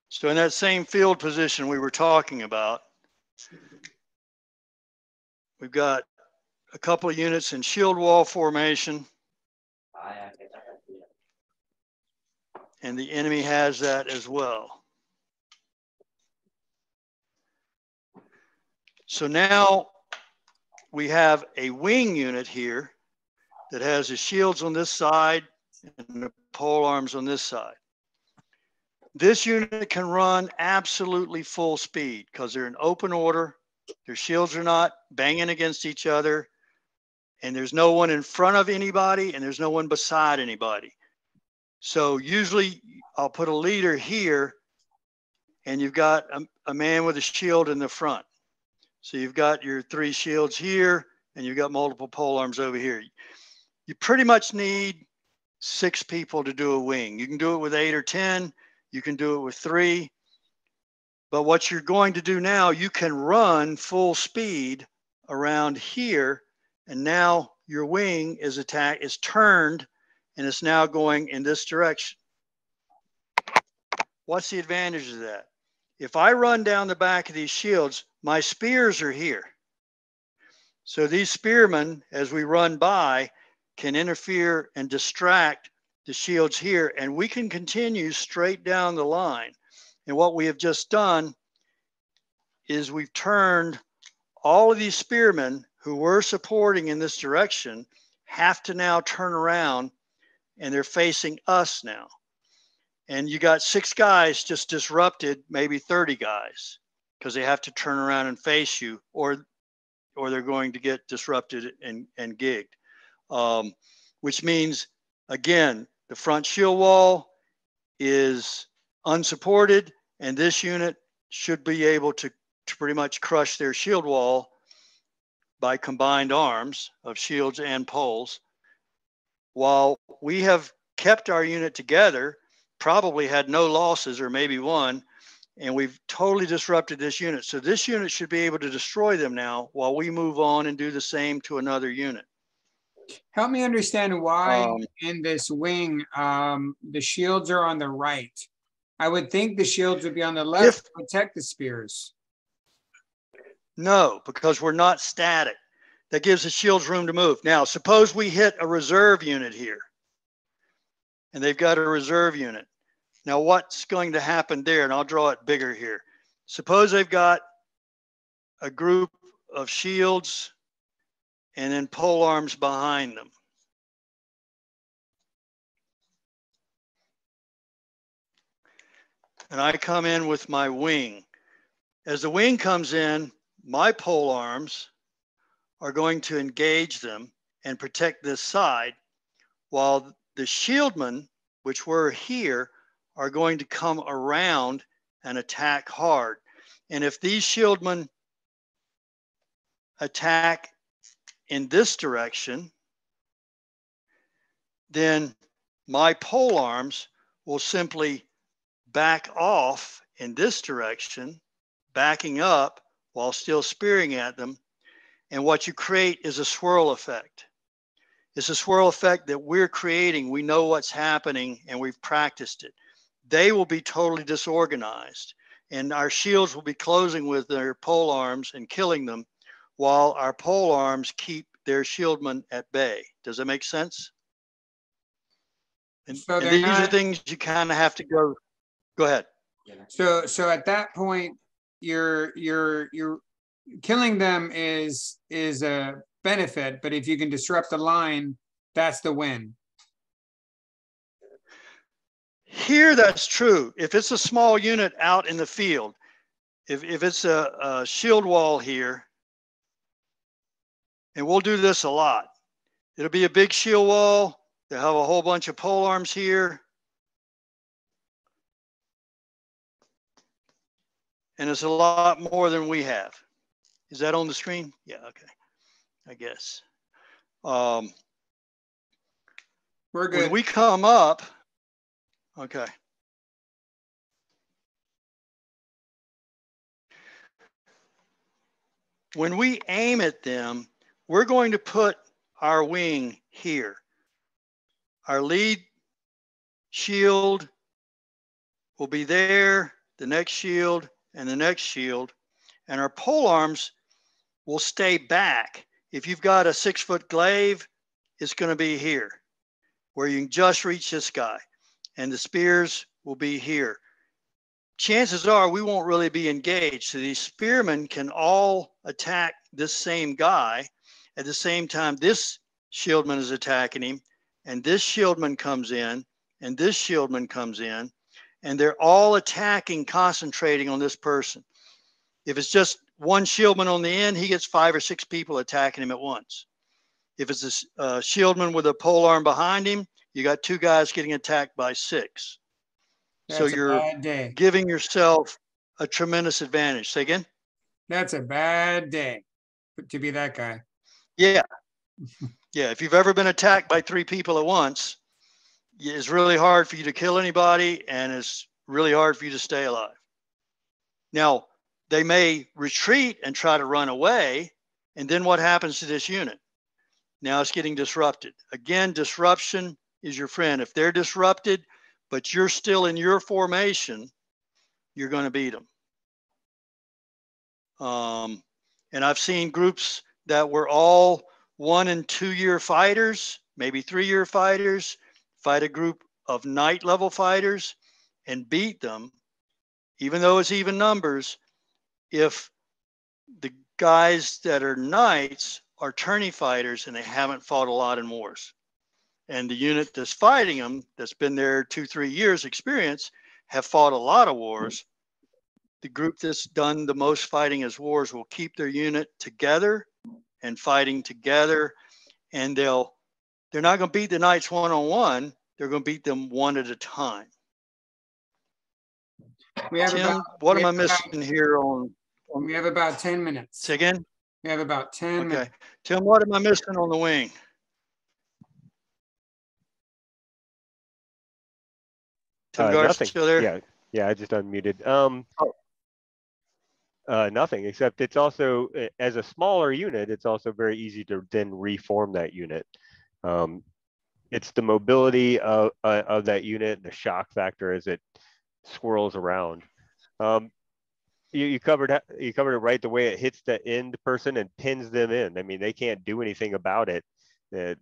So in that same field position we were talking about, we've got a couple of units in shield wall formation. And the enemy has that as well. So now we have a wing unit here that has the shields on this side and the pole arms on this side. This unit can run absolutely full speed because they're in open order. Their shields are not banging against each other. And there's no one in front of anybody and there's no one beside anybody. So usually I'll put a leader here and you've got a man with a shield in the front. So you've got your 3 shields here and you've got multiple pole arms over here. You pretty much need 6 people to do a wing. You can do it with 8 or 10. You can do it with 3. But what you're going to do now, you can run full speed around here. And now your wing is turned and it's now going in this direction. What's the advantage of that? If I run down the back of these shields, my spears are here. So these spearmen, as we run by, can interfere and distract the shields here, and we can continue straight down the line. And what we have just done is we've turned all of these spearmen who were supporting in this direction have to now turn around and they're facing us now. And you got 6 guys just disrupted, maybe 30 guys, because they have to turn around and face you, or they're going to get disrupted and gigged. Which means, again, the front shield wall is unsupported, and this unit should be able to pretty much crush their shield wall by combined arms of shields and poles. While we have kept our unit together, probably had no losses or maybe one, and we've totally disrupted this unit. So this unit should be able to destroy them now while we move on and do the same to another unit. Help me understand why in this wing, the shields are on the right. I would think the shields would be on the left to protect the spears. No, because we're not static. That gives the shields room to move. Now, suppose we hit a reserve unit here, and they've got a reserve unit. Now, what's going to happen there? And I'll draw it bigger here. Suppose they've got a group of shields and then pole arms behind them. And I come in with my wing. As the wing comes in, my pole arms are going to engage them and protect this side, while the shieldmen, which were here, are going to come around and attack hard. And if these shieldmen attack in this direction, then my pole arms will simply back off in this direction, backing up while still spearing at them. And what you create is a swirl effect. It's a swirl effect that we're creating. We know what's happening and we've practiced it. They will be totally disorganized, and our shields will be closing with their pole arms and killing them, while our pole arms keep their shieldmen at bay. Does that make sense? And, So and these are things you kind of have to go ahead. So at that point, you're killing them is a benefit, but if you can disrupt the line, that's the win. Here, that's true. If it's a small unit out in the field, if it's a shield wall here, and we'll do this a lot, it'll be a big shield wall. They'll have a whole bunch of pole arms here. And it's a lot more than we have. Is that on the screen? Yeah, okay, I guess. We're good. When we come up, okay. When we aim at them, we're going to put our wing here. Our lead shield will be there, the next shield, and the next shield, and our pole arms will stay back. If you've got a 6-foot glaive, it's going to be here, where you can just reach this guy, and the spears will be here. Chances are we won't really be engaged, so these spearmen can all attack this same guy. At the same time, this shieldman is attacking him, and this shieldman comes in, and this shieldman comes in, and they're all attacking, concentrating on this person. If it's just one shieldman on the end, he gets 5 or 6 people attacking him at once. If it's a shieldman with a pole arm behind him, you got 2 guys getting attacked by 6. That's so you're giving yourself a tremendous advantage. Say again? That's a bad day to be that guy. Yeah. Yeah. If you've ever been attacked by 3 people at once, it's really hard for you to kill anybody, and it's really hard for you to stay alive. Now, they may retreat and try to run away, and then what happens to this unit? Now it's getting disrupted. Again, disruption is your friend. If they're disrupted, but you're still in your formation, you're going to beat them. And I've seen groups that were all 1- and 2-year fighters, maybe 3-year fighters, fight a group of knight level fighters and beat them, even though it's even numbers, if the guys that are knights are tourney fighters and they haven't fought a lot in wars. And the unit that's fighting them, that's been there 2-3 years experience, have fought a lot of wars. The group that's done the most fighting as wars will keep their unit together and fighting together. And they're not going to beat the knights one-on-one. They're going to beat them one at a time. We have Tim, what am I missing here on? We have about 10 minutes. Say again? We have about 10 minutes. Tim, what am I missing on the wing? Tim Gard still there? Yeah, I just unmuted. Nothing, except it's also, as a smaller unit, it's also very easy to then reform that unit. It's the mobility of that unit, the shock factor as it swirls around. You covered it right, the way it hits the end person and pins them in. I mean, they can't do anything about it. They're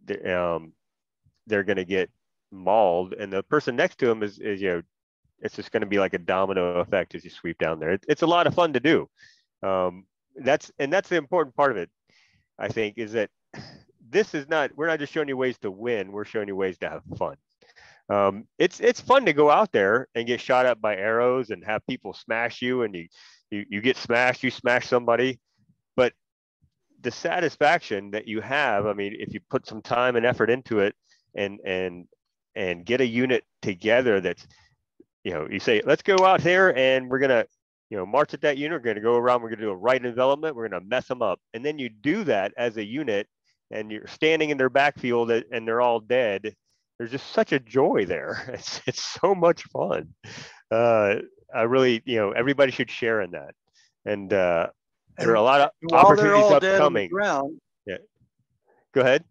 going to get mauled, and the person next to them is it's just going to be like a domino effect as you sweep down there. It's a lot of fun to do. That's the important part of it, I think, is that we're not just showing you ways to win, we're showing you ways to have fun. It's fun to go out there and get shot at by arrows and have people smash you, and you get smashed, you smash somebody. But the satisfaction that you have, I mean, if you put some time and effort into it and get a unit together that's, you say, let's go out here and we're going to, march at that unit. We're going to go around. We're going to do a right envelopment. We're going to mess them up. And then you do that as a unit and you're standing in their backfield and they're all dead. There's just such a joy there. It's so much fun. I really, everybody should share in that. And there are a lot of opportunities upcoming. Yeah. Go ahead.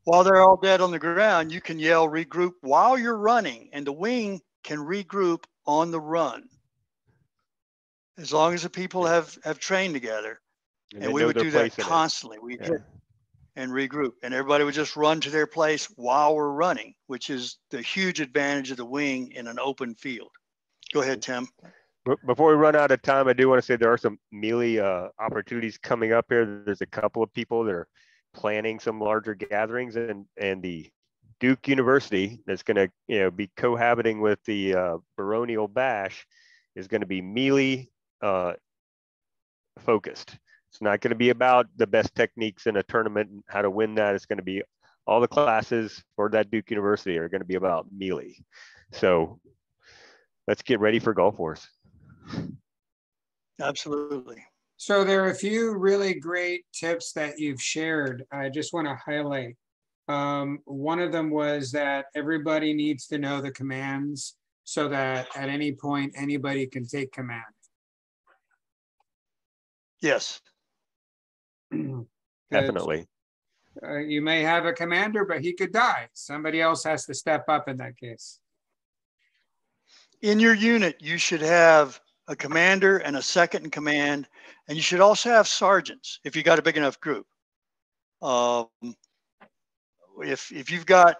While they're all dead on the ground, you can yell regroup while you're running, and the wing can regroup on the run. As long as the people have trained together. And we would do that constantly. We hit and regroup, and everybody would just run to their place while we're running, which is the huge advantage of the wing in an open field. Go ahead, Tim. Before we run out of time, I do want to say there are some melee opportunities coming up here. There's a couple of people that are planning some larger gatherings, and the Duke University that's going to be cohabiting with the baronial bash is going to be melee focused. It's not going to be about the best techniques in a tournament and how to win that. It's going to be all the classes for that Duke University are going to be about melee. So let's get ready for Gulf Wars. Absolutely. So there are a few really great tips that you've shared. I just want to highlight. One of them was that everybody needs to know the commands so that at any point, anybody can take command. Yes. Definitely. You may have a commander, but he could die. Somebody else has to step up in that case. In your unit, you should have a commander and a second in command, and you should also have sergeants if you got a big enough group. If you've got,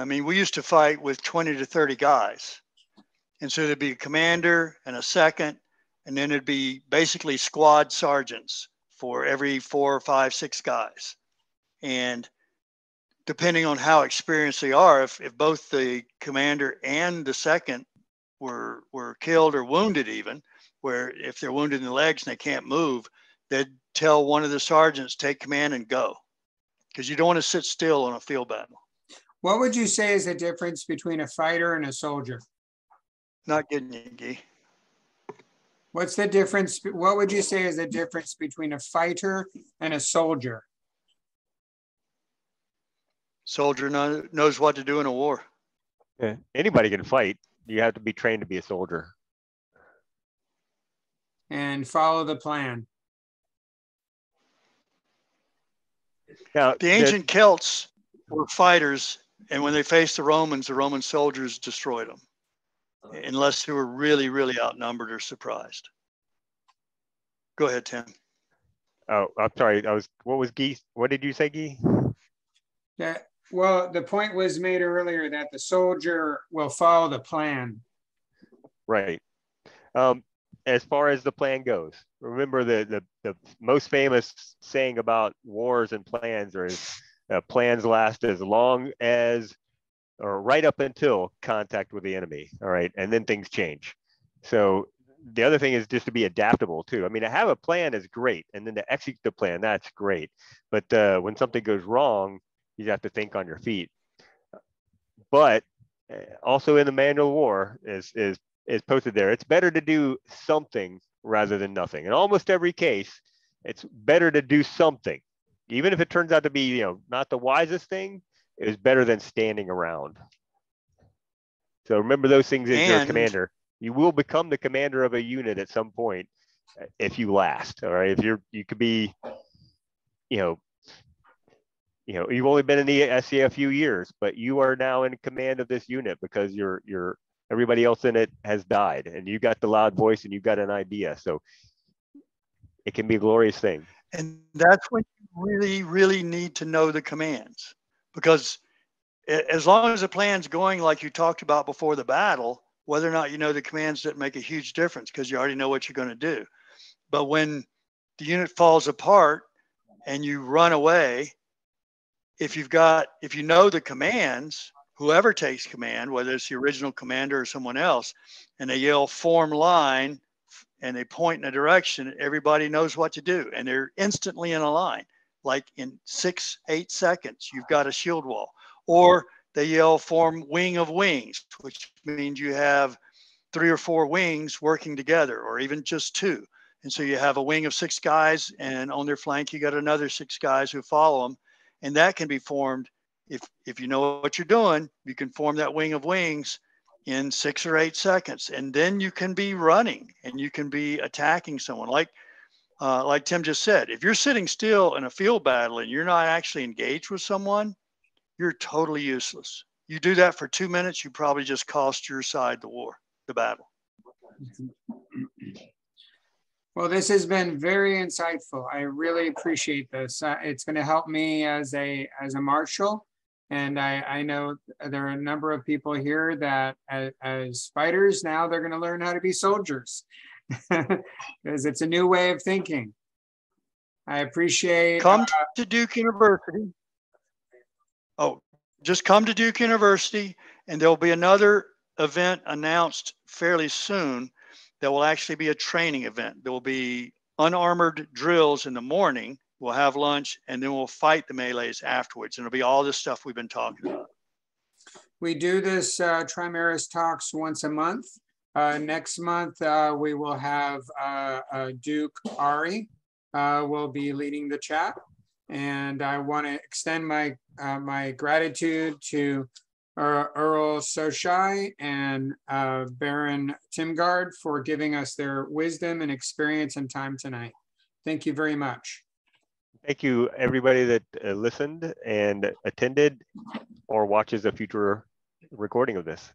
we used to fight with 20 to 30 guys, and so there'd be a commander and a second, and then it'd be basically squad sergeants for every 4 or 5, 6 guys. And depending on how experienced they are, if both the commander and the second were killed or wounded, even where if they're wounded in the legs and they can't move, they'd tell one of the sergeants, take command and go, because you don't want to sit still on a field battle. What would you say is the difference between a fighter and a soldier? Not getting you, Guy. What's the difference? What would you say is the difference between a fighter and a soldier? Soldier knows what to do in a war. Yeah. Anybody can fight. You have to be trained to be a soldier. And follow the plan. Now, the ancient Celts were fighters, and when they faced the Roman soldiers destroyed them, unless they were really, really outnumbered or surprised. Go ahead, Tim. Oh, I'm sorry. What was Guy? What did you say, Guy? Yeah. Well, the point was made earlier that the soldier will follow the plan. Right. As far as the plan goes, remember the most famous saying about wars and plans is Plans last as long as, or right up until contact with the enemy. All right. And then things change. So the other thing is just to be adaptable too. I mean, to have a plan is great. And then to execute the plan, that's great. But when something goes wrong, you have to think on your feet. But also in the manual of war is posted there. It's better to do something rather than nothing. In almost every case, it's better to do something. Even if it turns out to be, not the wisest thing, it is better than standing around. So remember those things as your commander. You will become the commander of a unit at some point if you last. All right. If you could be, you've only been in the SCA a few years, but you are now in command of this unit because everybody else in it has died, and you got the loud voice and you got an idea. So it can be a glorious thing. And that's when you really, really need to know the commands, because as long as the plan's going like you talked about before the battle, whether or not you know the commands doesn't make a huge difference because you already know what you're going to do. But when the unit falls apart and you run away, if you know the commands, whoever takes command, whether it's the original commander or someone else, and they yell form line and they point in a direction, everybody knows what to do. And they're instantly in a line, like in 6-8 seconds, you've got a shield wall. Or they yell form wing of wings, which means you have 3 or 4 wings working together, or even just 2. And so you have a wing of 6 guys, and on their flank, you got another 6 guys who follow them. And that can be formed, if you know what you're doing, you can form that wing of wings in 6 or 8 seconds. And then you can be running and you can be attacking someone. Like Tim just said, if you're sitting still in a field battle and you're not actually engaged with someone, you're totally useless. You do that for 2 minutes, you probably just cost your side the battle. Well, this has been very insightful. I really appreciate this. It's going to help me as a marshal. And I know there are a number of people here that as fighters, now they're going to learn how to be soldiers because it's a new way of thinking. I appreciate. Come to Duke University. Oh, just come to Duke University, and there'll be another event announced fairly soon that will actually be a training event. There will be unarmored drills in the morning. We'll have lunch, and then we'll fight the melees afterwards. And it'll be all this stuff we've been talking about. We do this Trimaris Talks once a month. Next month, we will have Duke Ari will be leading the chat. And I want to extend my gratitude to Earl Seosaidh and Baron Gard for giving us their wisdom and experience and time tonight. Thank you very much. Thank you, everybody that listened and attended or watches a future recording of this.